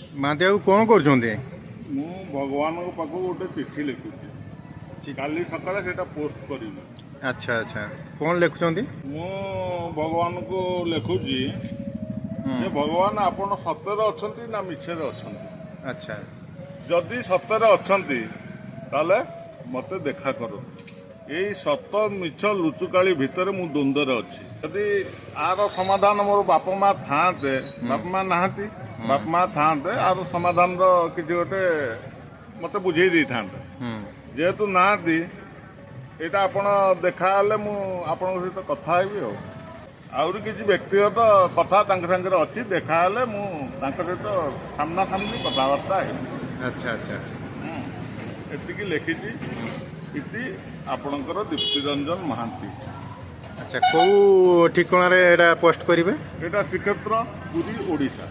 महांती बाबू कौन कर ମୁଁ ଭଗବାନଙ୍କ ପାଖକୁ ଗୋଟେ ଚିଠି ଲେଖୁଛି କାଲି ସକାଳେ ସେଇଟା ପୋଷ୍ଟ କରିବି। अच्छा अच्छा कौन लिखुंट ମୁଁ ଭଗବାନଙ୍କୁ ଲେଖୁଛି ଯେ ଭଗବାନ ଆପଣ ସତରେ ଅଛନ୍ତି ନା ମିଛରେ ଅଛନ୍ତି। अच्छा ଯଦି ସତରେ ଅଛନ୍ତି ତାହେଲେ ମୋତେ ଦେଖା କରନ୍ତୁ। ଏଇ ସତ ମିଛ ଲୁଚୁକାଳି ଭିତରେ ମୁଁ ଦ୍ୱନ୍ଦ୍ୱରେ ଅଛି। ଯଦି ଆର ସମାଧାନ ମୋର ବାପା ମା ଥାଆନ୍ତେ, ବାପା ମା ନାହାନ୍ତି, ବାପା ମା ଥାଆନ୍ତେ ଆର ସମାଧାନର କିଛି ଗୋଟେ ମୋତେ ବୁଝେଇ ଦେଇଥାନ୍ତେ। ଯେହେତୁ ନାହାନ୍ତି ଏଇଟା ଆପଣ ଦେଖାହେଲେ ମୁଁ ଆପଣଙ୍କ ସହିତ କଥା ହେବି। ଆହୁରି କିଛି ବ୍ୟକ୍ତିଗତ କଥା ତାଙ୍କ ସାଙ୍ଗରେ ଅଛି, ଦେଖାହେଲେ ମୁଁ ତାଙ୍କ ସହିତ ସାମ୍ନା ସାମ୍ନି କଥାବାର୍ତ୍ତା ହେବି। अच्छा अच्छा ଏତିକି ଲେଖିଛି। ଇତି ଆପଣଙ୍କର ଦୀପ୍ତିରଞ୍ଜନ ମହାନ୍ତି। अच्छा कौ ठिकाना पोस्ट करेंगे ଏଇଟା ଶ୍ରୀକ୍ଷେତ୍ର ପୁରୀ ଓଡ଼ିଶା।